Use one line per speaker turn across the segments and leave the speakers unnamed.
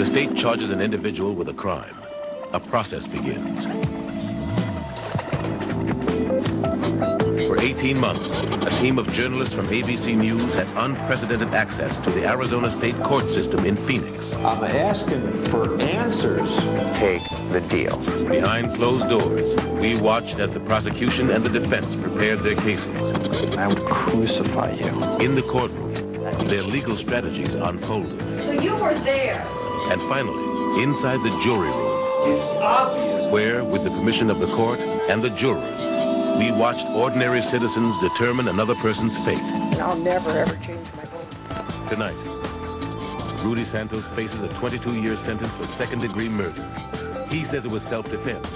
the state charges an individual with a crime, a process begins. For 18 months, a team of journalists from ABC News had unprecedented access to the Arizona State court system in Phoenix.
I'm asking for answers.
Take the deal.
Behind closed doors, we watched as the prosecution and the defense prepared their cases.
I would crucify you.
In the courtroom, their legal strategies unfolded.
So you were there.
And finally, inside the jury room,
It's obvious.
where, with the permission of the court and the jurors, we watched ordinary citizens determine another person's fate.
And I'll never, ever change my vote.
Tonight, Rudy Santos faces a 22-year sentence for second-degree murder. He says it was self-defense.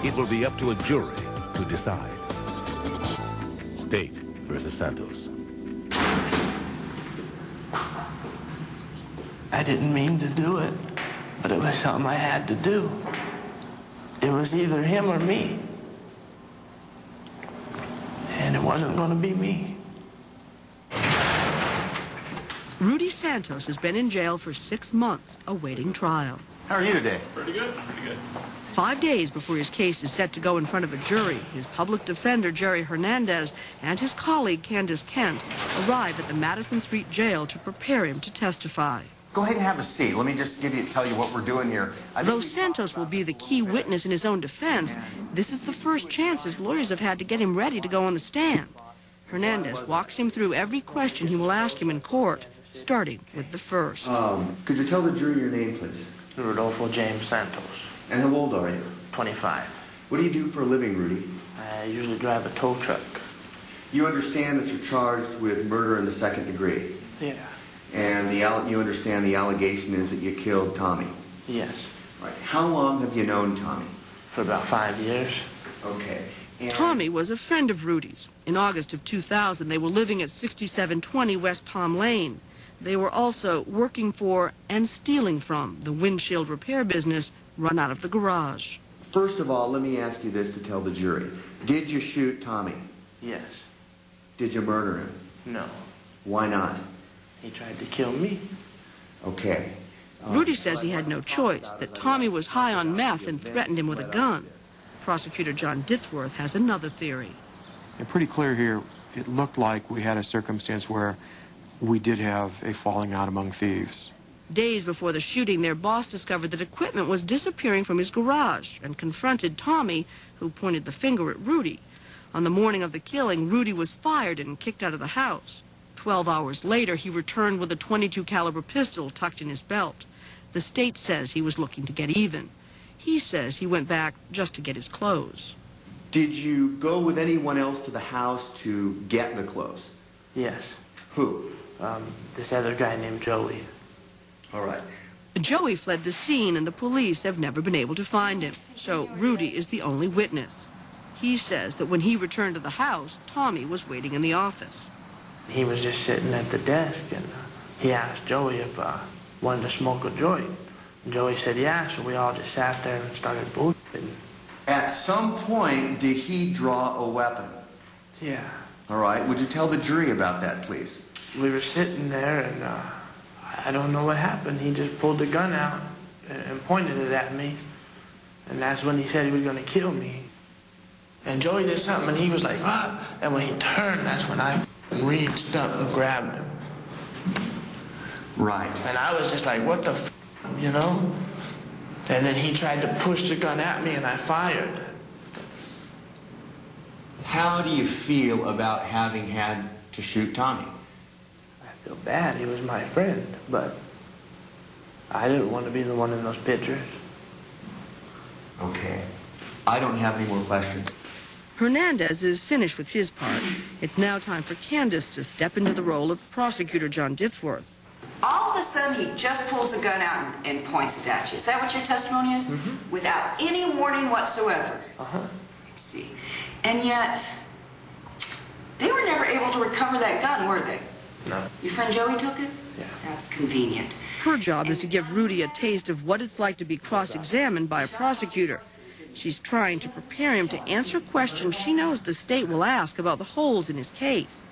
It will be up to a jury to decide. State versus Santos.
I didn't mean to do it, but it was something I had to do. It was either him or me. And it wasn't going to be me.
Rudy Santos has been in jail for 6 months, awaiting trial.
How are you today?
Pretty good, pretty good.
5 days before his case is set to go in front of a jury, his public defender, Jerry Hernandez, and his colleague, Candace Kent, arrive at the Madison Street Jail to prepare him to testify.
Go ahead and have a seat. Let me just tell you what we're doing here.
Though Santos will be the key witness in his own defense, this is the first chance his lawyers have had to get him ready to go on the stand. Hernandez walks him through every question he will ask him in court, starting with the first.
Could you tell the jury your name, please?
Rodolfo James Santos.
And how old are you?
25.
What do you do for a living, Rudy?
I usually drive a tow truck.
You understand that you're charged with murder in the second degree?
Yeah.
And you understand the allegation is that you killed Tommy?
Yes.
Right. How long have you known Tommy?
For about 5 years.
Okay. And
Tommy was a friend of Rudy's. In August of 2000, they were living at 6720 West Palm Lane. They were also working for and stealing from the windshield repair business run out of the garage.
First of all, let me ask you this to tell the jury. Did you shoot Tommy?
Yes.
Did you murder him?
No.
Why not?
He tried to kill me.
Okay.
Rudy says he had no choice, that Tommy was high on meth and threatened him with a gun. Prosecutor John Ditzworth has another theory.
And pretty clear here, it looked like we had a circumstance where we did have a falling out among thieves.
Days before the shooting, their boss discovered that equipment was disappearing from his garage and confronted Tommy, who pointed the finger at Rudy. On the morning of the killing, Rudy was fired and kicked out of the house. 12 hours later, he returned with a .22 caliber pistol tucked in his belt. The state says he was looking to get even. He says he went back just to get his clothes.
Did you go with anyone else to the house to get the clothes?
Yes.
Who?
This other guy named Joey.
All right.
Joey fled the scene, and the police have never been able to find him. So Rudy is the only witness. He says that when he returned to the house, Tommy was waiting in the office.
He was just sitting at the desk, and he asked Joey if wanted to smoke a joint. And Joey said yeah, so we all just sat there and started bullshitting.
At some point, did he draw a weapon?
Yeah.
All right. Would you tell the jury about that, please?
We were sitting there, and I don't know what happened. He just pulled the gun out and pointed it at me. And that's when he said he was going to kill me. And Joey did something, and he was like, ah. And when he turned, that's when I reached up and grabbed him.
Right.
And I was just like, what the f, you know? And then he tried to push the gun at me, and I fired.
How do you feel about having had to shoot Tommy?
I feel bad. He was my friend, but I didn't want to be the one in those pictures.
Okay. I don't have any more questions.
Hernandez is finished with his part. It's now time for Candace to step into the role of Prosecutor John Ditzworth.
All of a sudden, he just pulls the gun out and points it at you. Is that what your testimony is?
Mm-hmm.
Without any warning whatsoever.
Uh-huh.
I see. And yet, they were never able to recover that gun, were they?
No.
Your friend Joey took it?
Yeah.
That's convenient.
Her job is to give Rudy a taste of what it's like to be cross-examined by a prosecutor. She's trying to prepare him to answer questions she knows the state will ask about the holes in his case.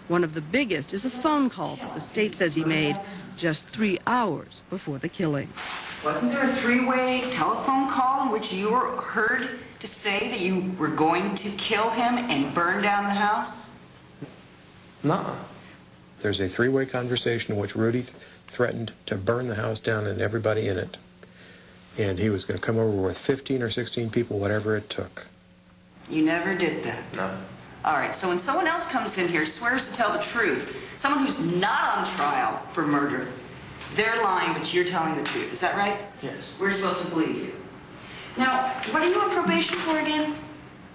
One of the biggest is a phone call that the state says he made just 3 hours before the killing.
Wasn't there a three-way telephone call in which you were heard to say that you were going to kill him and burn down the house?
No.
There's a three-way conversation in which Rudy threatened to burn the house down and everybody in it. And he was going to come over with 15 or 16 people, whatever it took.
You never did that?
No.
All right, so when someone else comes in here, swears to tell the truth, someone who's not on trial for murder, they're lying, but you're telling the truth. Is that right?
Yes.
We're supposed to believe you. Now, what are you on probation for again?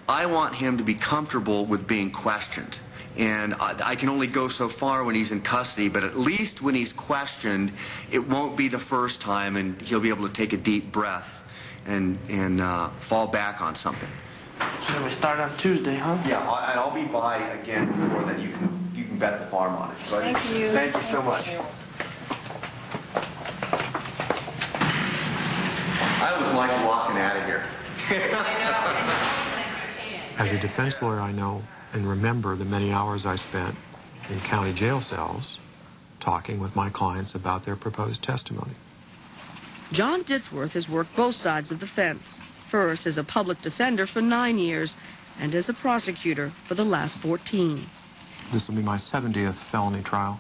I want him to be comfortable with being questioned. And I can only go so far when he's in custody, but at least when he's questioned, it won't be the first time, and he'll be able to take a deep breath and fall back on something.
So we start on Tuesday, huh?
Yeah, and I'll be by again before then. You can bet the farm on it. But
Thank you.
Thank you so much. I was like walking out of here.
As a defense lawyer, I know and remember the many hours I spent in county jail cells talking with my clients about their proposed testimony.
John Ditzworth has worked both sides of the fence, first as a public defender for 9 years and as a prosecutor for the last 14.
This will be my 70th felony trial,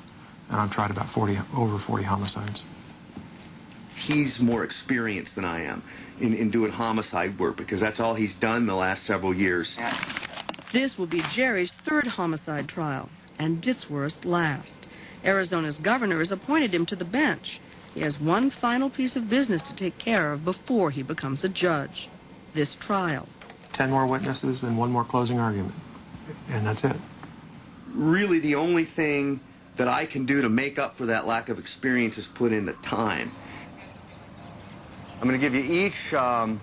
and I've tried about over 40 homicides.
He's more experienced than I am in doing homicide work because that's all he's done the last several years.
This will be Jerry's third homicide trial and Ditzworth's last. Arizona's governor has appointed him to the bench. He has one final piece of business to take care of before he becomes a judge. This trial.
10 more witnesses and one more closing argument, and that's it.
Really, the only thing that I can do to make up for that lack of experience is put in the time. I'm going to give you each a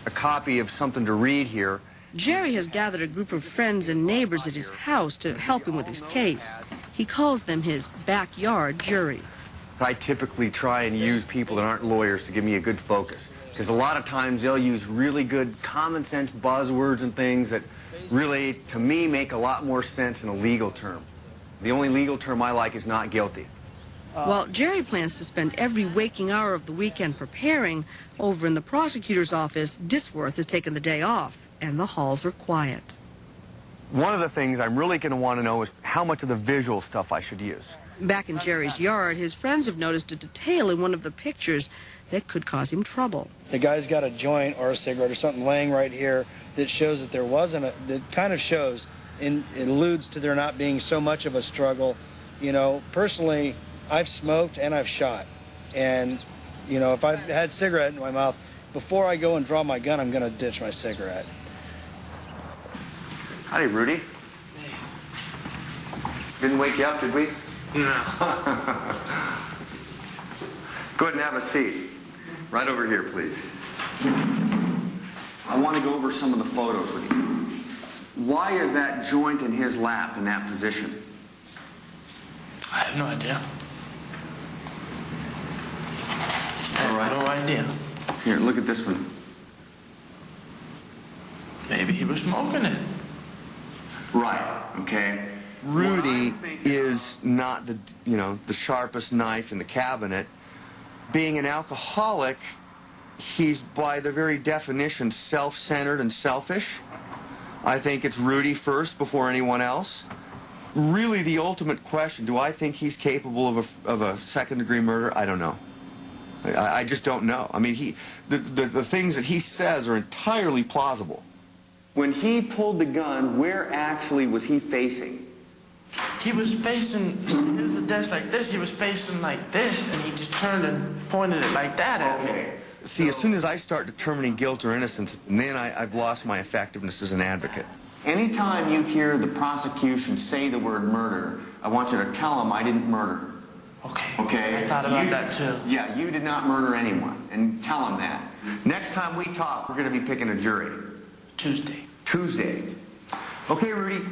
copy of something to read here.
Jerry has gathered a group of friends and neighbors at his house to help him with his case. He calls them his backyard jury.
I typically try and use people that aren't lawyers to give me a good focus. Because a lot of times they'll use really good common sense buzzwords and things that really, to me, make a lot more sense in a legal term. The only legal term I like is not guilty.
While Jerry plans to spend every waking hour of the weekend preparing, over in the prosecutor's office, Ditzworth has taken the day off, and the halls are quiet.
One of the things I'm really going to want to know is how much of the visual stuff I should use.
Back in Jerry's yard, his friends have noticed a detail in one of the pictures that could cause him trouble.
The guy's got a joint or a cigarette or something laying right here that shows that there wasn't a, that kind of shows, and it alludes to there not being so much of a struggle. You know, personally, I've smoked and I've shot. And, you know, if I've had cigarette in my mouth, before I go and draw my gun, I'm going to ditch my cigarette.
Howdy, Rudy. Didn't wake you up, did we?
No.
Go ahead and have a seat. Right over here, please. I want to go over some of the photos with you. Why is that joint in his lap in that position?
I have no idea.
All right.
No idea.
Here, look at this one.
Maybe he was smoking it.
Right, okay. Rudy is not the, you know, the sharpest knife in the cabinet. Being an alcoholic, he's by the very definition self-centered and selfish. I think it's Rudy first before anyone else. Really, the ultimate question, do I think he's capable of a second-degree murder? I don't know. I just don't know. I mean, the things that he says are entirely plausible. When he pulled the gun, where actually was he facing?
He was facing, here's the desk like this, he was facing like this, and he just turned and pointed it like that at me.
See, as soon as I start determining guilt or innocence, then I've lost my effectiveness as an advocate. Anytime you hear the prosecution say the word murder, I want you to tell them I didn't murder.
Okay.
Okay?
I thought about that too.
Yeah, you did not murder anyone, and tell them that. Next time we talk, we're going to be picking a jury.
Tuesday.
Tuesday. Okay, Rudy.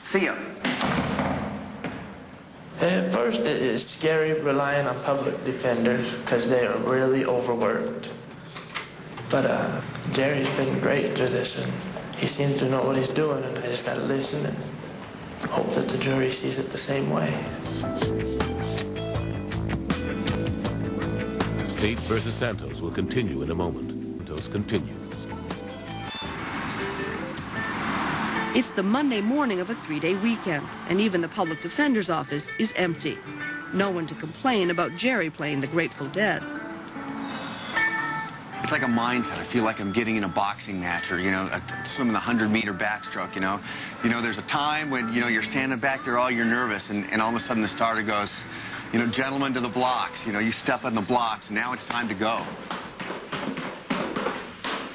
See ya.
At first, it is scary relying on public defenders because they are really overworked. But Jerry's been great through this, and he seems to know what he's doing, and I just got to listen and hope that the jury sees it the same way.
State versus Santos will continue in a moment. Santos continues.
It's the Monday morning of a 3-day weekend, and even the public defender's office is empty. No one to complain about Jerry playing the Grateful Dead.
It's like a mindset. I feel like I'm getting in a boxing match or, swimming the 100-meter backstroke, there's a time when, you're standing back there, all you're nervous, and all of a sudden the starter goes, gentlemen to the blocks. You step on the blocks, and now it's time to go.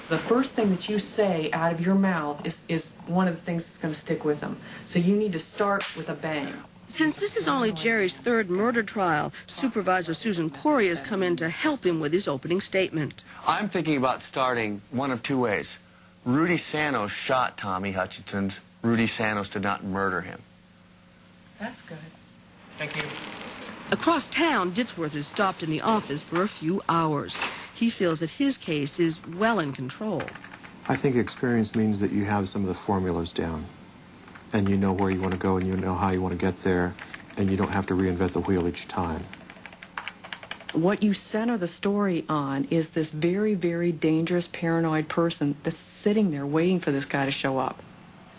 The first thing that you say out of your mouth is one of the things that's going to stick with them. So you need to start with a bang.
Since this is only Jerry's third murder trial, Supervisor Susan Corey has come in to help him with his opening statement.
I'm thinking about starting one of two ways. Rudy Santos shot Tommy Hutchinson. Rudy Santos did not murder him.
That's good. Thank you.
Across town, Ditsworth is stopped in the office for a few hours. He feels that his case is well in control.
I think experience means that you have some of the formulas down, and you know where you want to go and you know how you want to get there, and you don't have to reinvent the wheel each time.
What you center the story on is this very, very dangerous, paranoid person that's sitting there waiting for this guy to show up.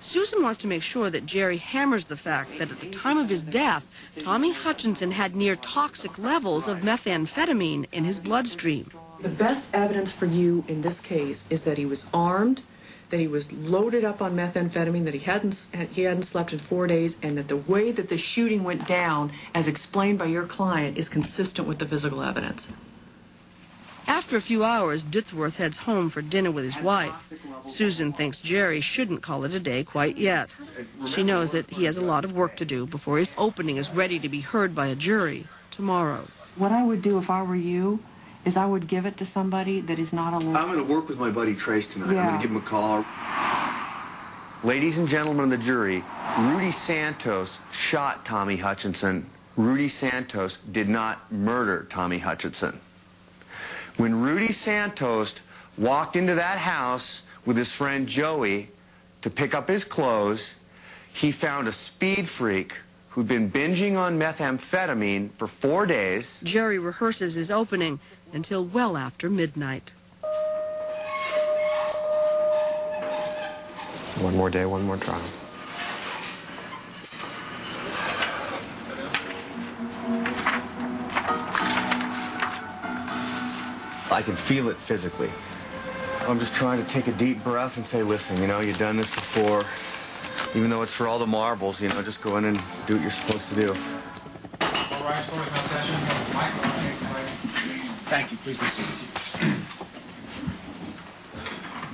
Susan wants to make sure that Jerry hammers the fact that at the time of his death, Tommy Hutchinson had near toxic levels of methamphetamine in his bloodstream.
The best evidence for you in this case is that he was armed, that he was loaded up on methamphetamine, that he hadn't slept in 4 days, and that the way that the shooting went down, as explained by your client, is consistent with the physical evidence.
After a few hours, Ditsworth heads home for dinner with his wife. Susan thinks Jerry shouldn't call it a day quite yet. She knows that he has a lot of work to do before his opening is ready to be heard by a jury tomorrow.
What I would do if I were you is I would give it to somebody that is not a lawyer.
I'm going to work with my buddy Trace tonight.
Yeah.
I'm going to give him a call. Ladies and gentlemen of the jury, Rudy Santos shot Tommy Hutchinson. Rudy Santos did not murder Tommy Hutchinson. When Rudy Santos walked into that house with his friend Joey to pick up his clothes, he found a speed freak who'd been binging on methamphetamine for 4 days.
Jerry rehearses his opening until well after midnight.
One more day, one more trial.
I can feel it physically. I'm just trying to take a deep breath and say, listen, you've done this before. Even though it's for all the marbles, just go in and do what you're supposed to do.
Thank you. Please be seated.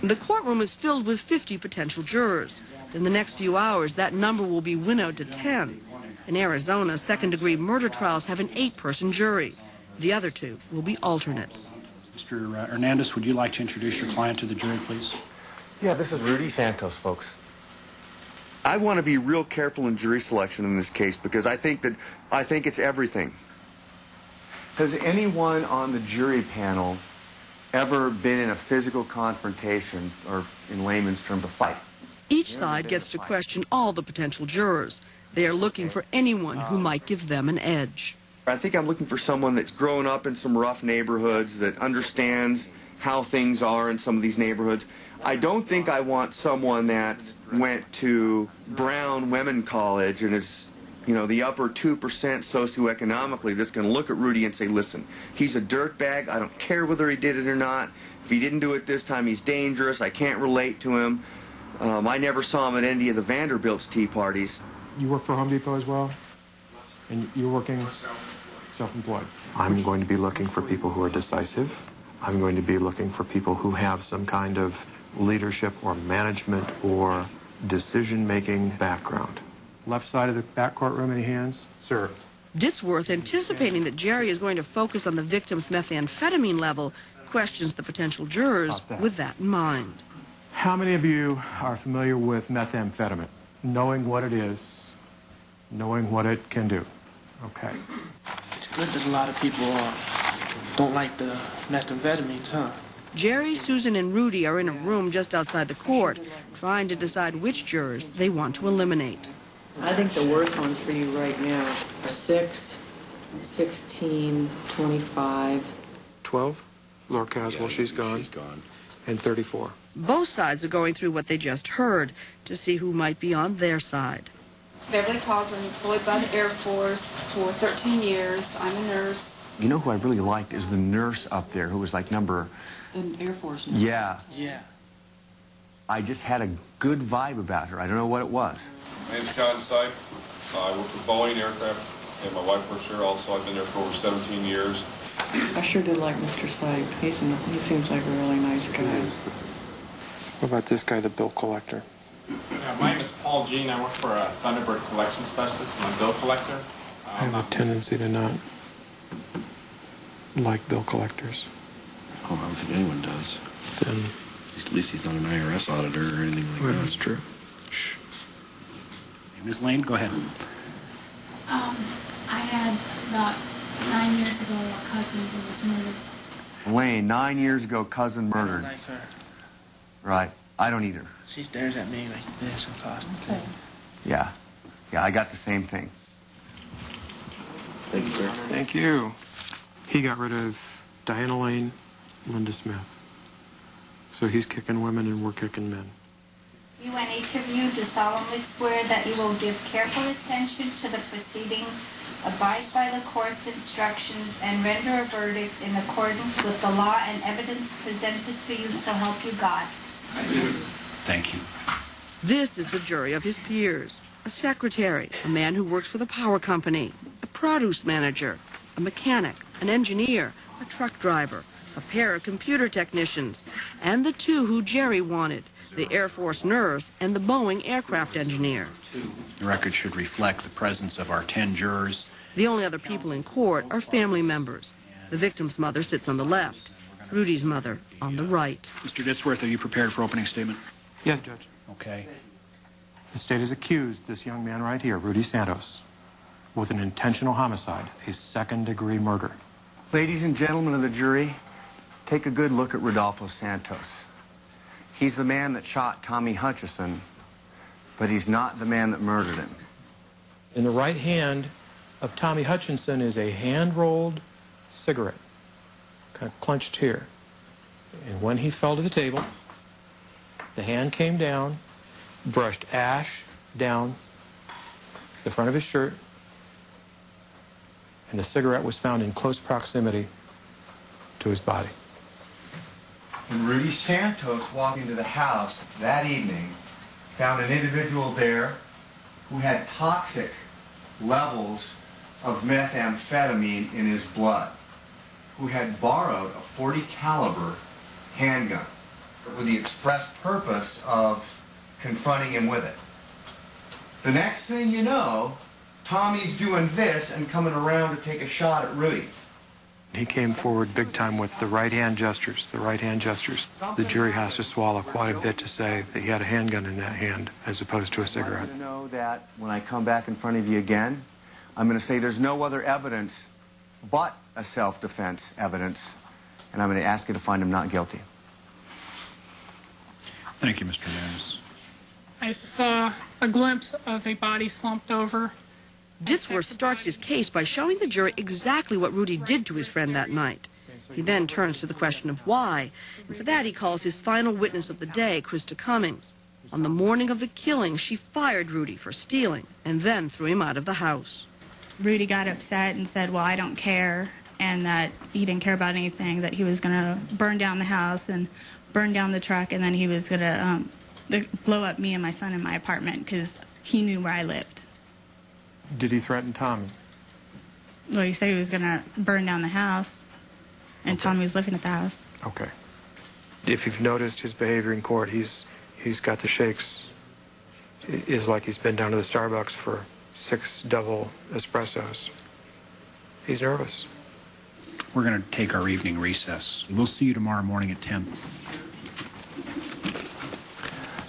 The courtroom is filled with 50 potential jurors. In the next few hours, that number will be winnowed to 10. In Arizona, second-degree murder trials have an 8-person jury. The other 2 will be alternates.
Mr. Hernandez, would you like to introduce your client to the jury, please?
Yeah, this is Rudy Santos, folks. I want to be real careful in jury selection in this case because I think it's everything. Has anyone on the jury panel ever been in a physical confrontation, or in layman's terms, a fight?
Each side gets to question all the potential jurors. They are looking for anyone who might give them an edge.
I think I'm looking for someone that's grown up in some rough neighborhoods, that understands how things are in some of these neighborhoods. I don't think I want someone that went to Brown Women College and is, the upper 2% socioeconomically, that's going to look at Rudy and say, listen, he's a dirtbag. I don't care whether he did it or not. If he didn't do it this time, he's dangerous. I can't relate to him. I never saw him at any of the Vanderbilt's tea parties.
You work for Home Depot as well? And you're working self-employed? I'm going to be looking for people who are decisive. I'm going to be looking for people who have some kind of leadership or management or decision-making background. Left side of the back courtroom, any hands? Sir.
Ditsworth, anticipating that Jerry is going to focus on the victim's methamphetamine level, questions the potential jurors with that in mind.
How many of you are familiar with methamphetamine? Knowing what it is, knowing what it can do. Okay.
It's good that a lot of people don't like the methamphetamines, huh?
Jerry, Susan, and Rudy are in a room just outside the court, trying to decide which jurors they want to eliminate.
I think the worst ones for you right now are 6, 16, 25.
12, Laura Caswell, she's gone. And 34.
Both sides are going through what they just heard to see who might be on their side.
Beverly Cosburn, employed by the Air Force for 13 years. I'm a nurse.
You know who I really liked is the nurse up there who was like number...
The Air Force nurse.
Yeah.
Yeah.
I just had a good vibe about her. I don't know what it was.
My name's John Stipe. I work for Boeing Aircraft, and my wife works here also. I've been there for over 17 years.
I sure did like Mr. Sipe. He seems like a really nice guy.
What about this guy, the bill collector?
My name is Paul Jean. I work for a Thunderbird collection specialist. I'm a bill collector.
I have a tendency to not like bill collectors.
Oh, I don't think anyone does.
Then,
at least he's not an IRS auditor or anything like that.
That's true. Shh.
Ms. Lane, go ahead.
I had about 9 years ago a cousin who was murdered.
Lane, 9 years ago, cousin murdered.
I don't like her.
Right. I don't either.
She stares at me like this and constantly.
Okay.
Yeah. Yeah, I got the same thing.
Thank you, sir.
Thank you. He got rid of Diana Lane, Linda Smith. So he's kicking women and we're kicking men.
You and each of you do solemnly swear that you will give careful attention to the proceedings, abide by the court's instructions, and render a verdict in accordance with the law and evidence presented to you, so help you God.
I do. Thank you.
This is the jury of his peers. A secretary, a man who works for the power company, a produce manager, a mechanic, an engineer, a truck driver, a pair of computer technicians, and the two who Jerry wanted, the Air Force nurse and the Boeing aircraft engineer.
The record should reflect the presence of our 10 jurors.
The only other people in court are family members. The victim's mother sits on the left, Rudy's mother on the right.
Mr. Ditzworth, are you prepared for opening statement?
Yes, Judge.
Okay.
The state has accused this young man right here, Rudy Santos, with an intentional homicide, a second-degree murder.
Ladies and gentlemen of the jury, take a good look at Rodolfo Santos. He's the man that shot Tommy Hutchison, but he's not the man that murdered him.
In the right hand of Tommy Hutchinson is a hand-rolled cigarette, kind of clenched here. And when he fell to the table, the hand came down, brushed ash down the front of his shirt, and the cigarette was found in close proximity to his body.
When Rudy Santos walked into the house that evening, found an individual there who had toxic levels of methamphetamine in his blood, who had borrowed a .40 caliber handgun with the express purpose of confronting him with it. The next thing you know, Tommy's doing this and coming around to take a shot at Rudy.
He came forward big time with the right-hand gestures, the right-hand gestures. The jury has to swallow quite a bit to say that he had a handgun in that hand as opposed to a cigarette.
I want you to know that when I come back in front of you again, I'm going to say there's no other evidence but a self-defense evidence, and I'm going to ask you to find him not guilty.
Thank you, Mr. Hernandez.
I saw a glimpse of a body slumped over.
Ditzworth starts his case by showing the jury exactly what Rudy did to his friend that night. He then turns to the question of why, and for that he calls his final witness of the day, Krista Cummings. On the morning of the killing, she fired Rudy for stealing and then threw him out of the house.
Rudy got upset and said, well, I don't care, and that he didn't care about anything, that he was going to burn down the house and burn down the truck, and then he was going to blow up me and my son in my apartment because he knew where I lived.
Did he threaten Tommy?
Well, he said he was going to burn down the house, and okay. Tommy was living at the house.
Okay. If you've noticed his behavior in court, he's got the shakes. It is like he's been down to the Starbucks for 6 double espressos. He's nervous.
We're going to take our evening recess. We'll see you tomorrow morning at 10.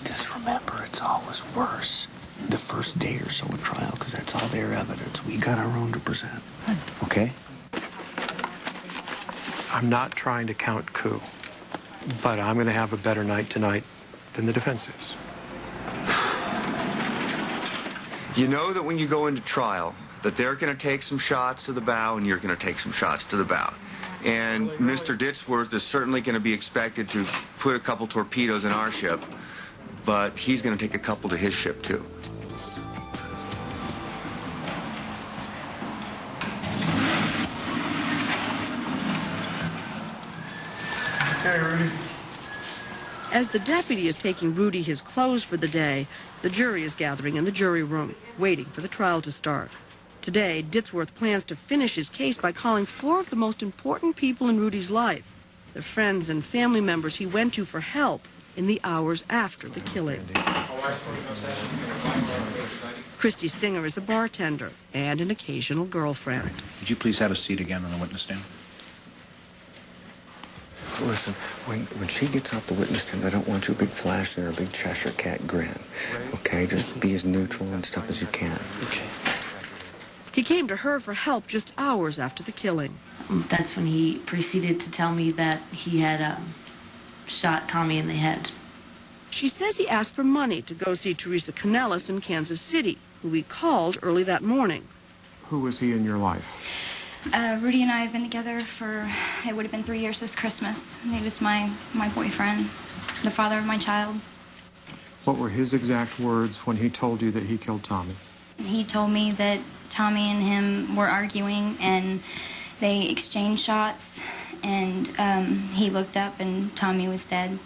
Just remember, it's always worse the first day or so of trial, because that's all their evidence. We got our own to present. Okay?
I'm not trying to count coup, but I'm going to have a better night tonight than the defense is.
You know that when you go into trial, that they're going to take some shots to the bow and you're going to take some shots to the bow. And Mr. Ditsworth is certainly going to be expected to put a couple torpedoes in our ship, but he's going to take a couple to his ship, too.
Okay, Rudy.
As the deputy is taking Rudy his clothes for the day, the jury is gathering in the jury room, waiting for the trial to start. Today, Ditsworth plans to finish his case by calling 4 of the most important people in Rudy's life, the friends and family members he went to for help in the hours after the killing. Christy Singer is a bartender and an occasional girlfriend.
Would you please have a seat again on the witness stand?
Listen, when she gets off the witness stand, I don't want you a big flash and a big Cheshire cat grin. Okay? Just be as neutral and stuff as you can. Okay.
He came to her for help just hours after the killing.
That's when he proceeded to tell me that he had shot Tommy in the head.
She says he asked for money to go see Teresa Canellis in Kansas City, who he called early that morning.
Who was he in your life?
Rudy and I have been together for, it would have been 3 years this Christmas. And he was my boyfriend, the father of my child.
What were his exact words when he told you that he killed Tommy?
He told me that Tommy and him were arguing and they exchanged shots, and he looked up and Tommy was dead.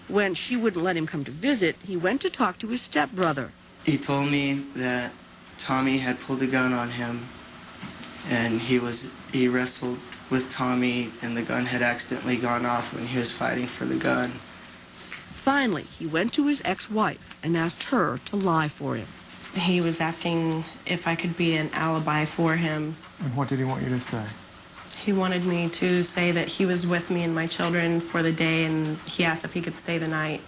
When she wouldn't let him come to visit, he went to talk to his stepbrother.
He told me that Tommy had pulled a gun on him, and he wrestled with Tommy, and the gun had accidentally gone off when he was fighting for the gun.
Finally, he went to his ex-wife and asked her to lie for him.
He was asking if I could be an alibi for him.
And what did he want you to say?
He wanted me to say that he was with me and my children for the day, and he asked if he could stay the night.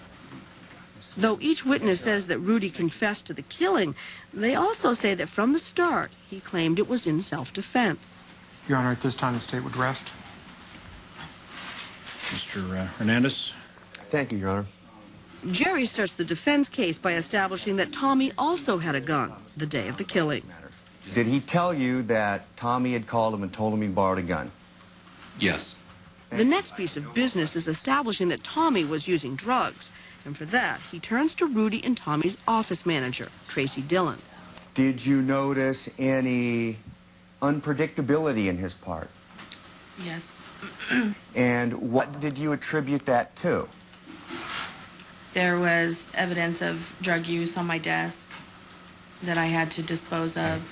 Though each witness says that Rudy confessed to the killing, they also say that from the start, he claimed it was in self-defense.
Your Honor, at this time, the state would rest.
Mr. Hernandez?
Thank you, Your Honor.
Jerry starts the defense case by establishing that Tommy also had a gun the day of the killing.
Did he tell you that Tommy had called him and told him he borrowed a gun?
Yes.
The next piece of business is establishing that Tommy was using drugs. And for that, he turns to Rudy and Tommy's office manager, Tracy Dillon.
Did you notice any unpredictability in his part?
Yes.
And what did you attribute that to?
There was evidence of drug use on my desk that I had to dispose of.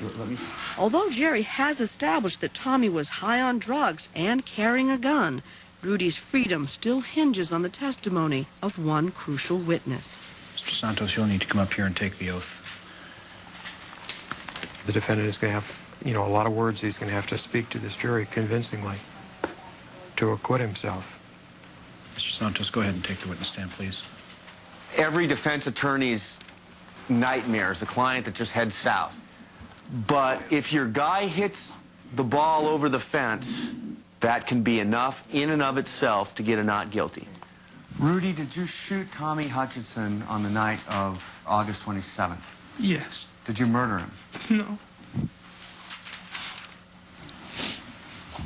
Although Jerry has established that Tommy was high on drugs and carrying a gun, Rudy's freedom still hinges on the testimony of one crucial witness.
Mr. Santos, you'll need to come up here and take the oath.
The defendant is going to have, a lot of words he's going to have to speak to this jury convincingly to acquit himself.
Mr. Santos, go ahead and take the witness stand, please.
Every defense attorney's nightmare is the client that just heads south. But if your guy hits the ball over the fence, that can be enough in and of itself to get a not guilty. Rudy, did you shoot Tommy Hutchinson on the night of August 27th?
Yes.
Did you murder him?
No.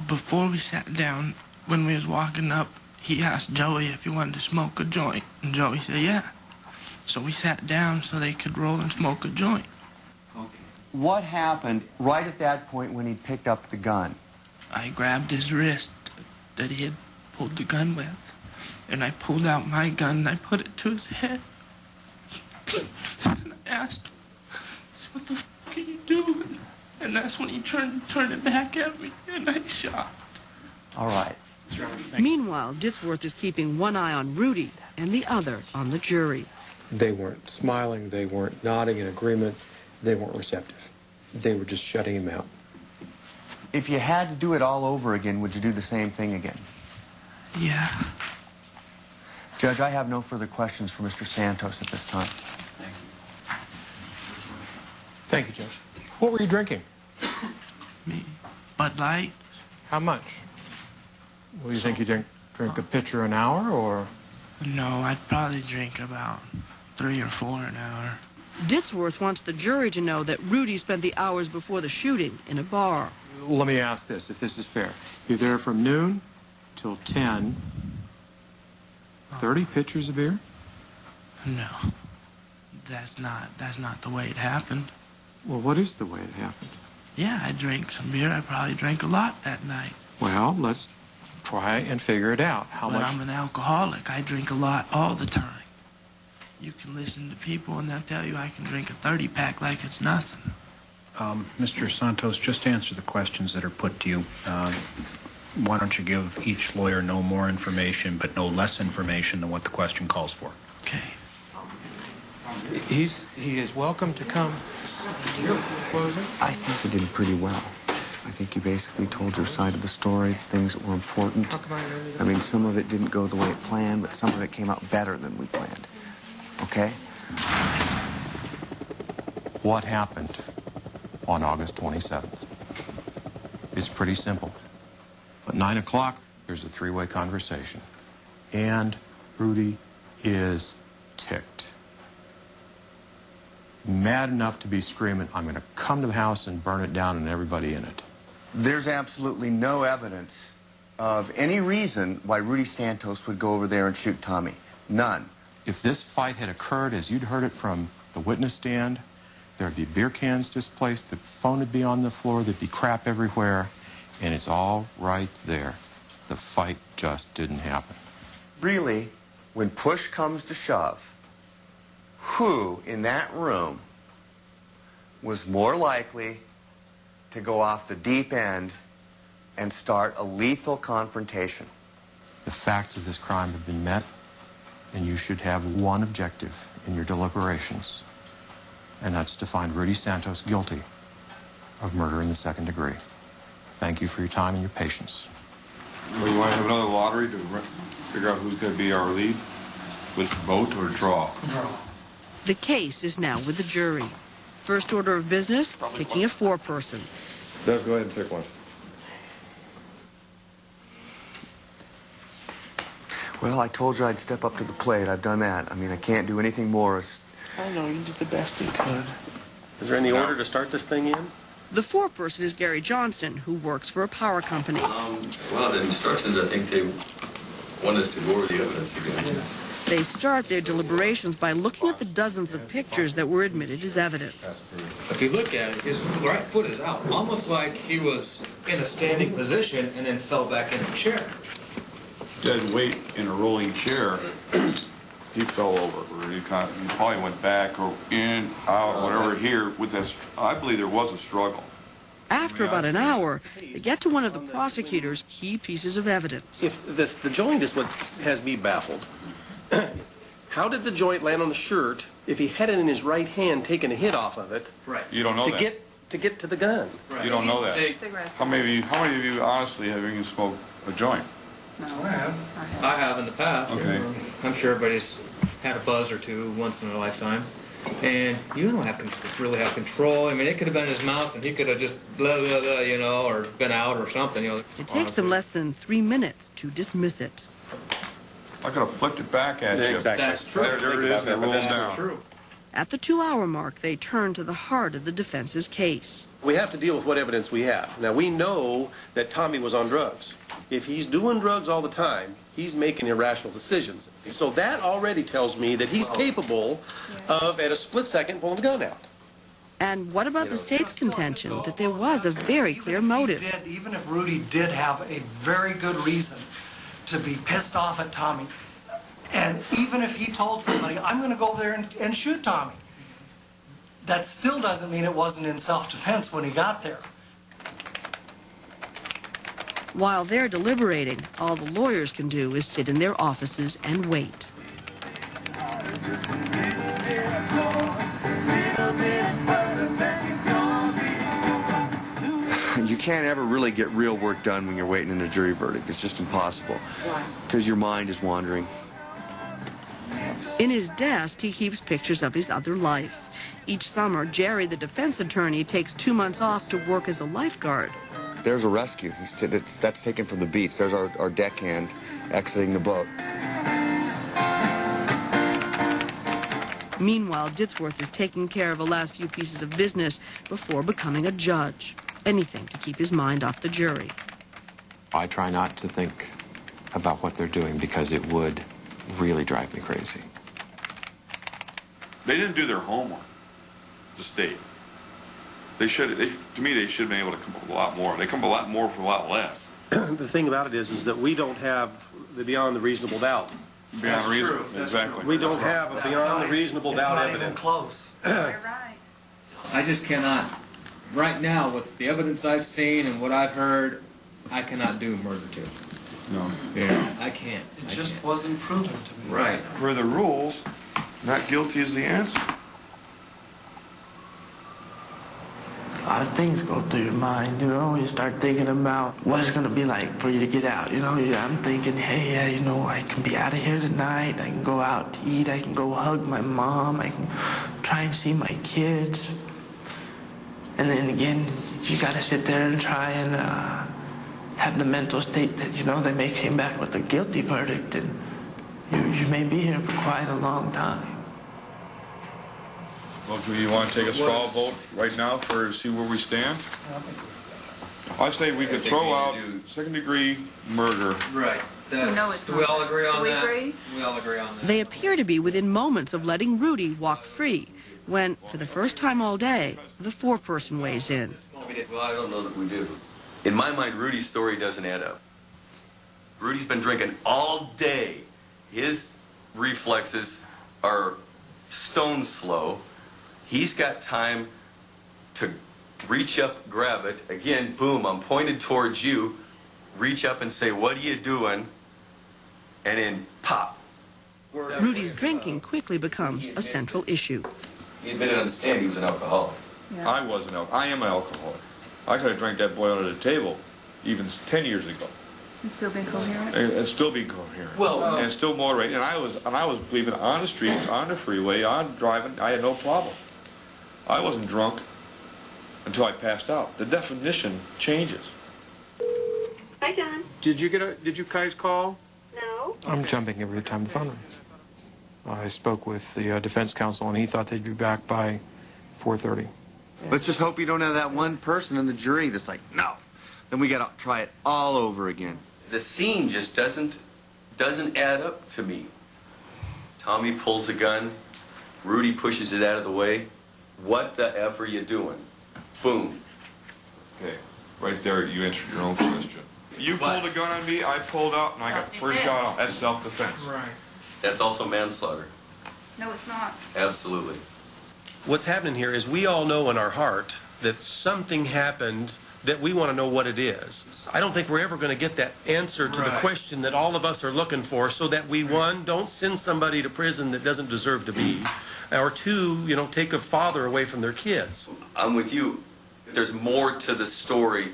Before we sat down, when we was walking up, he asked Joey if he wanted to smoke a joint, and Joey said yeah. So we sat down so they could roll and smoke a joint.
Okay. What happened right at that point when he picked up the gun?
I grabbed his wrist that he had pulled the gun with, and I pulled out my gun and I put it to his head. And I asked him, what the fuck are you doing? And that's when he turned it back at me, and I shot.
All right.
Meanwhile, Ditsworth is keeping one eye on Rudy and the other on the jury.
They weren't smiling, they weren't nodding in agreement, they weren't receptive. They were just shutting him out.
If you had to do it all over again, would you do the same thing again?
Yeah.
Judge, I have no further questions for Mr. Santos at this time.
Thank you, Judge. What were you drinking?
Me. Bud Light.
How much? Well, you think you drink a pitcher an hour, or?
No, I'd probably drink about 3 or 4 an hour.
Ditzworth wants the jury to know that Rudy spent the hours before the shooting in a bar.
Let me ask this, if this is fair. You're there from noon till 10. 30 pitchers of beer?
No. That's not the way it happened.
Well, what is the way it happened?
Yeah, I drank some beer. I probably drank a lot that night.
Well, let's try and figure it out. How
But
much?
I'm an alcoholic. I drink a lot all the time. You can listen to people and they'll tell you I can drink a 30-pack like it's nothing.
Mr. Santos, just answer the questions that are put to you. Why don't you give each lawyer no more information, but no less information than what the question calls for?
Okay.
He is welcome to come. You're closing?
I think you did pretty well. I think you basically told your side of the story, things that were important. I mean, some of it didn't go the way it planned, but some of it came out better than we planned. Okay?
What happened on August 27th? It's pretty simple. At 9 o'clock, there's a three-way conversation. And Rudy is ticked. Mad enough to be screaming, I'm going to come to the house and burn it down and everybody in it.
There's absolutely no evidence of any reason why Rudy Santos would go over there and shoot Tommy. None.
If this fight had occurred as you'd heard it from the witness stand, there'd be beer cans displaced, the phone would be on the floor, there'd be crap everywhere, and it's all right there. The fight just didn't happen.
Really, when push comes to shove, who in that room was more likely to go off the deep end and start a lethal confrontation?
The facts of this crime have been met, and you should have one objective in your deliberations, and that's to find Rudy Santos guilty of murder in the second degree. Thank you for your time and your patience.
Well, you want to have another lottery to figure out who's going to be our lead? With vote or draw?
Draw.
The case is now with the jury. First order of business, picking a four-person.
Des, go ahead and pick one.
Well, I told you I'd step up to the plate. I've done that. I mean, I can't do anything more.
I know, you did the best you could.
Is there any order to start this thing in?
The four-person is Gary Johnson, who works for a power company.
Well, the instructions, I think they want us to go over the evidence again.
They start their deliberations by looking at the dozens of pictures that were admitted as evidence.
If you look at it, his right foot is out, almost like he was in a standing position and then fell back in a chair.
Dead weight in a rolling chair. He fell over, or he probably went back or in, out, whatever here. With this, I believe there was a struggle.
After about an hour, they get to one of the prosecutor's key pieces of evidence.
If the joint is what has me baffled. How did the joint land on the shirt if he had it in his right hand taking a hit off of it?
Right.
You don't know that.
To get to the gun.
Right. You don't know that. How many of you honestly have you smoked a joint?
No, I have. I have in the past.
Okay.
I'm sure everybody's had a buzz or two once in a lifetime. And you don't have really have control. I mean, it could have been in his mouth and he could have just blah, blah, blah, you know, or been out or something. You know.
It takes them less than 3 minutes to dismiss it.
I could have flipped it back at you.
Exactly.
That's true.
There it is, and it rolls down.
That's true.
At the 2-hour mark, they turn to the heart of the defense's case.
We have to deal with what evidence we have. Now, we know that Tommy was on drugs. If he's doing drugs all the time, he's making irrational decisions. So that already tells me that he's capable of, at a split second, pulling the gun out.
And what about the state's contention that there was a very clear motive?
Even if Rudy did have a very good reason to be pissed off at Tommy, and even if he told somebody, I'm going to go there and shoot Tommy, that still doesn't mean it wasn't in self-defense when he got there.
While they're deliberating, all the lawyers can do is sit in their offices and wait.
You can't ever really get real work done when you're waiting in a jury verdict. It's just impossible.
Why?
Because your mind is wandering.
In his desk, he keeps pictures of his other life. Each summer, Jerry, the defense attorney, takes 2 months off to work as a lifeguard.
There's a rescue. That's taken from the beach. There's our deckhand exiting the boat.
Meanwhile, Ditsworth is taking care of the last few pieces of business before becoming a judge. Anything to keep his mind off the jury.
I try not to think about what they're doing because it would really drive me crazy.
They didn't do their homework, the state. To me, they should have been able to come up with a lot more. They come up with a lot more for a lot less.
The thing about it is that we don't have the beyond the reasonable doubt.
Beyond reason, exactly.
We don't have a beyond the reasonable doubt evidence.
It's not even close.
You're right.
I just cannot, right now, with the evidence I've seen and what I've heard, I cannot do murder too.
No.
Yeah. I can't.
It just wasn't proven to me.
Right.
For the rules, not guilty is the answer.
A lot of things go through your mind, you know. You start thinking about what it's going to be like for you to get out, you know. I'm thinking, hey, yeah, you know, I can be out of here tonight. I can go out to eat. I can go hug my mom. I can try and see my kids. And then again, you got to sit there and try and have the mental state that, you know, they may come back with a guilty verdict and you may be here for quite a long time.
Well, do you want to take a straw vote right now to see where we stand? I say we could throw out second-degree murder.
Right.
No, it's
Do we all agree on
Do we
that?
agree?
We all agree on that.
They appear to be within moments of letting Rudy walk free when, for the first time all day, the foreperson weighs in.
Well, I don't know that we do. In my mind, Rudy's story doesn't add up. Rudy's been drinking all day. His reflexes are stone slow. He's got time to reach up, grab it. Again, boom, I'm pointed towards you. Reach up and say, what are you doing? And then pop.
Rudy's drinking quickly becomes a central issue.
He admitted on the stand he was an alcoholic.
Yeah.
I am an alcoholic. I could have drank that boy under the table even 10 years ago.
You still been coherent?
And still be coherent.
Well,
and still moderated. And I was leaving on the streets, on the freeway, on driving. I had no problem. I wasn't drunk until I passed out. The definition changes.
Hi, John.
Did you guys call?
No.
I'm jumping every time the phone rings. I spoke with the defense counsel, and he thought they'd be back by 4:30.
Let's just hope you don't have that one person in the jury that's like, no. Then we got to try it all over again.
the scene just doesn't add up to me. Tommy pulls the gun, Rudy pushes it out of the way. What the F are you doing? Boom.
Okay, right there you answered your own question. You pulled a gun on me, I pulled out, and I got the first shot off. That's self-defense.
Right.
That's also manslaughter.
No, it's not.
Absolutely.
What's happening here is we all know in our heart that something happened that we want to know what it is. I don't think we're ever going to get that answer to the question that all of us are looking for, so that we, one, don't send somebody to prison that doesn't deserve to be, or two, take a father away from their kids.
I'm with you. There's more to the story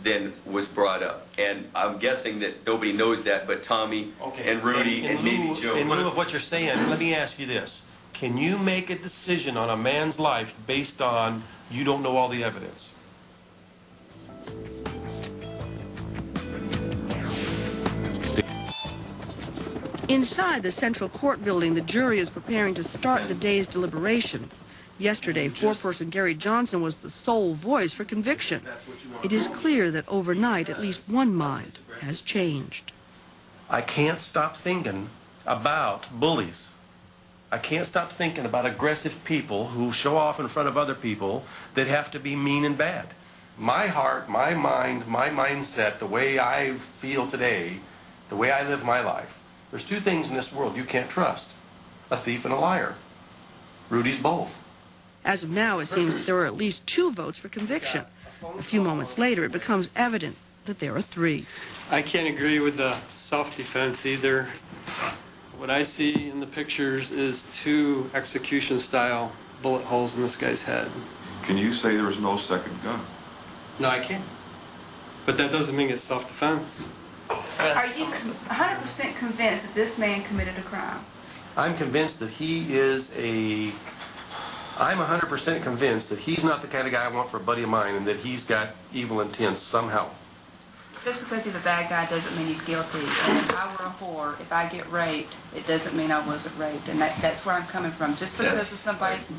than was brought up. And I'm guessing that nobody knows that but Tommy and Rudy and maybe Joe.
In lieu of what you're saying, let me ask you this. Can you make a decision on a man's life based on you don't know all the evidence?
Inside the Central Court building, the jury is preparing to start the day's deliberations. Yesterday, foreperson Gary Johnson was the sole voice for conviction. It is clear that overnight, at least one mind has changed.
I can't stop thinking about bullies. I can't stop thinking about aggressive people who show off in front of other people that have to be mean and bad. My heart, my mind, my mindset, the way I feel today, the way I live my life, there's two things in this world you can't trust: a thief and a liar. Rudy's both.
As of now, it seems that there are at least 2 votes for conviction. A few moments later, it becomes evident that there are 3.
I can't agree with the self-defense either. What I see in the pictures is 2 execution-style bullet holes in this guy's head.
Can you say there was no second gun?
No, I can't. But that doesn't mean it's self-defense.
Are you 100% convinced that this man committed a crime?
I'm convinced that I'm 100% convinced that he's not the kind of guy I want for a buddy of mine, and that he's got evil intents somehow.
Just because he's a bad guy doesn't mean he's guilty. And if I were a whore, if I get raped, it doesn't mean I wasn't raped. And that's where I'm coming from. Just because of somebody's...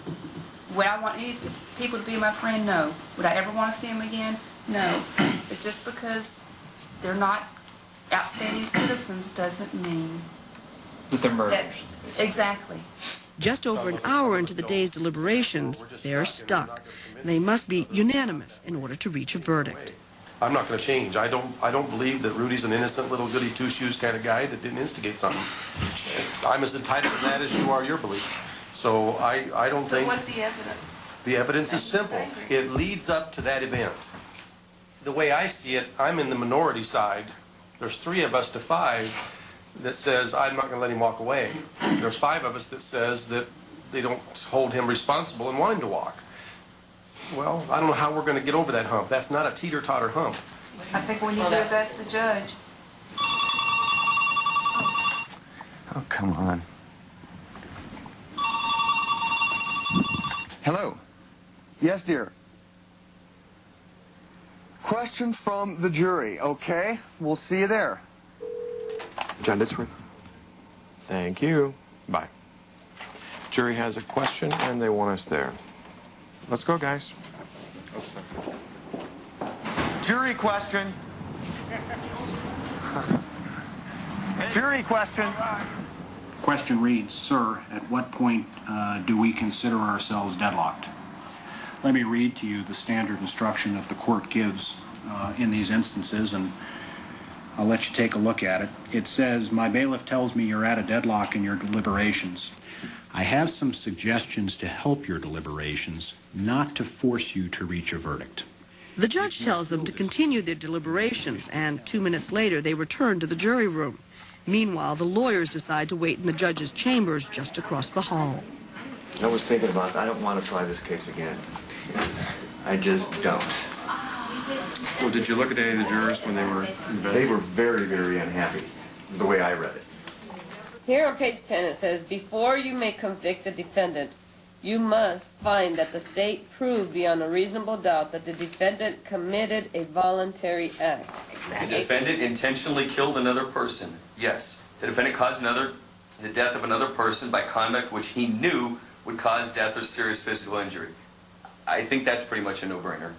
Would I want any people to be my friend? No. Would I ever want to see them again? No. But just because they're not outstanding citizens doesn't mean...
That they're murderers.
Exactly.
Just over an hour into the day's deliberations, they're stuck. They must be unanimous in order to reach a verdict.
I'm not going to change. I don't believe that Rudy's an innocent little goody two-shoes kind of guy that didn't instigate something. I'm as entitled to that as you are your belief. So I don't think...
So what's the evidence?
The evidence is simple. It leads up to that event. The way I see it, I'm in the minority side. There's 3 of us to 5 that says, I'm not going to let him walk away. There's 5 of us that says that they don't hold him responsible and want him to walk. Well, I don't know how we're going to get over that hump. That's not a teeter-totter hump.
I think what you do is ask the judge.
Oh, come on. Hello. Yes, dear. Question from the jury, okay? We'll see you there.
John Ditzworth. Thank you. Bye. Jury has a question, and they want us there. Let's go, guys.
Jury question. Jury question.
Question reads, sir, at what point do we consider ourselves deadlocked? Let me read to you the standard instruction that the court gives in these instances, and I'll let you take a look at it. It says, my bailiff tells me you're at a deadlock in your deliberations. I have some suggestions to help your deliberations, not to force you to reach a verdict.
The judge tells them to continue their deliberations, and 2 minutes later they return to the jury room. Meanwhile, the lawyers decide to wait in the judge's chambers just across the hall.
I was thinking about that. I don't want to try this case again. I just don't.
Well, did you look at any of the jurors when they were in bed?
They were very, very unhappy, the way I read it.
Here on page 10 it says, before you may convict the defendant, you must find that the state proved beyond a reasonable doubt that the defendant committed a voluntary act.
The defendant intentionally killed another person. Yes. The defendant caused the death of another person by conduct which he knew would cause death or serious physical injury. I think that's pretty much a no-brainer.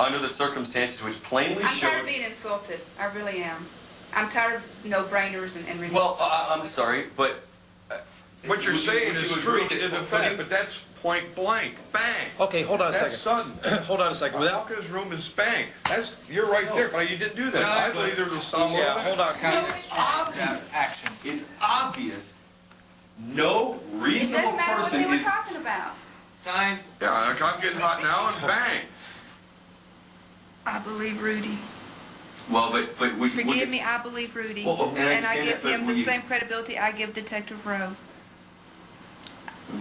Under the circumstances which plainly showed...
I'm tired of being insulted. I really am. I'm tired of no-brainers and reasons.
Well, I'm sorry, but...
What you're saying is true in effect, but that's point blank. Bang.
Okay, hold on a second.
That's sudden.
Hold on a second.
Without his room is bang. You're right there, but you didn't do that. I believe there's a solid...
Yeah, hold on.
It's obvious. Action. It's obvious. No reasonable person is...
It doesn't matter what they were talking about.
Time.
Yeah, I'm getting hot now and bang.
I believe Rudy.
Well, but we...
Forgive me, I believe Rudy.
Well,
and I give
that,
him the same credibility I give Detective Rowe.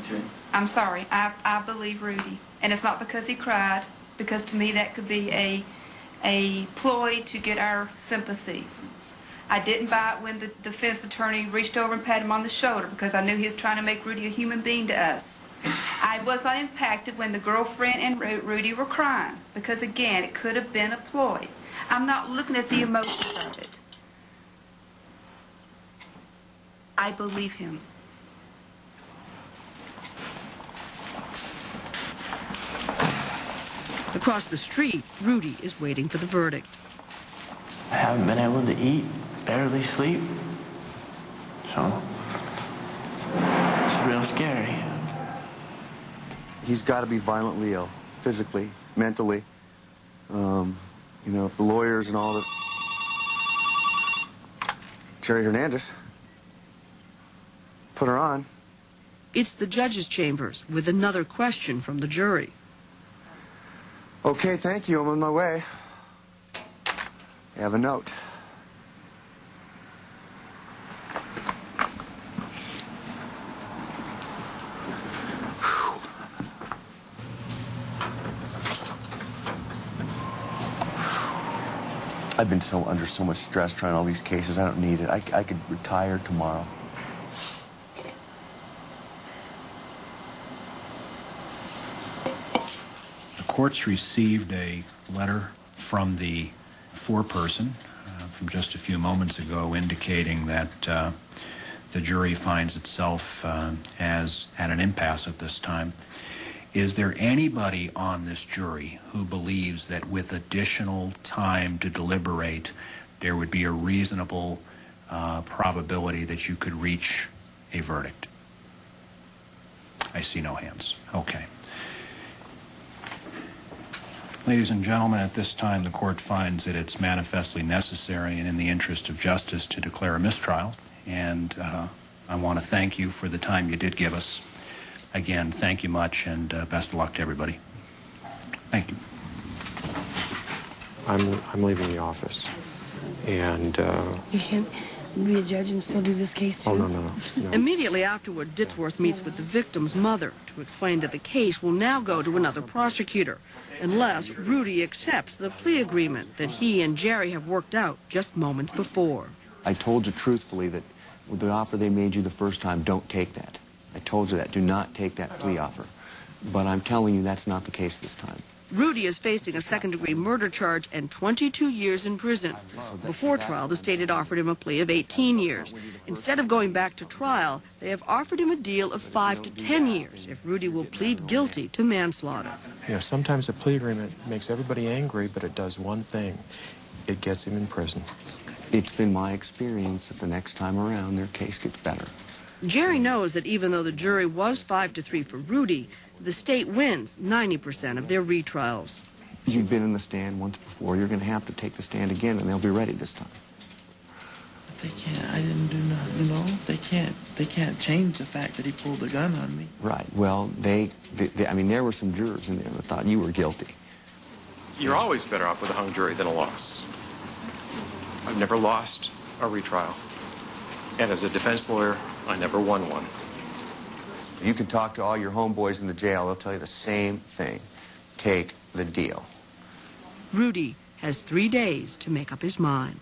Okay.
I'm sorry, I believe Rudy. And it's not because he cried, because to me that could be a ploy to get our sympathy. I didn't buy it when the defense attorney reached over and patted him on the shoulder because I knew he was trying to make Rudy a human being to us. I was not impacted when the girlfriend and Rudy were crying because, again, it could have been a ploy. I'm not looking at the emotions of it. I believe him.
Across the street, Rudy is waiting for the verdict.
I haven't been able to eat, barely sleep. So, it's real scary.
He's got to be violently ill, physically, mentally. You know, if the lawyers and all the... Jerry Hernandez put her on.
It's the judge's chambers with another question from the jury.
Okay, thank you. I'm on my way. I have a note. I've been under so much stress trying all these cases. I don't need it. I could retire tomorrow.
The courts received a letter from the foreperson from just a few moments ago indicating that the jury finds itself as at an impasse at this time. Is there anybody on this jury who believes that with additional time to deliberate, there would be a reasonable probability that you could reach a verdict? I see no hands. Okay. Ladies and gentlemen, at this time the court finds that it's manifestly necessary and in the interest of justice to declare a mistrial. And I want to thank you for the time you did give us. Again, thank you much, and best of luck to everybody. Thank you.
I'm leaving the office, and
You can't be a judge and still do this case, too?
oh no.
Immediately afterward, Ditsworth meets with the victim's mother to explain that the case will now go to another prosecutor, unless Rudy accepts the plea agreement that he and Jerry have worked out just moments before.
I told you truthfully that with the offer they made you the first time, don't take that. I told you that. Do not take that plea offer. But I'm telling you that's not the case this time.
Rudy is facing a second-degree murder charge and 22 years in prison. Before trial, the state had offered him a plea of 18 years. Instead of going back to trial, they have offered him a deal of 5 to 10 years if Rudy will plead guilty to manslaughter.
You know, sometimes a plea agreement makes everybody angry, but it does one thing. It gets him in prison.
It's been my experience that the next time around, their case gets better.
Jerry knows that even though the jury was 5-3 for Rudy, the state wins 90% of their retrials.
You've been in the stand once before. You're going to have to take the stand again, and they'll be ready this time.
They can't. I didn't do nothing, you know. They can't change the fact that he pulled the gun on me.
Right. Well, I mean, there were some jurors in there that thought you were guilty.
You're always better off with a hung jury than a loss. I've never lost a retrial. And as a defense lawyer, I never won one.
You can talk to all your homeboys in the jail. They'll tell you the same thing. Take the deal.
Rudy has 3 days to make up his mind.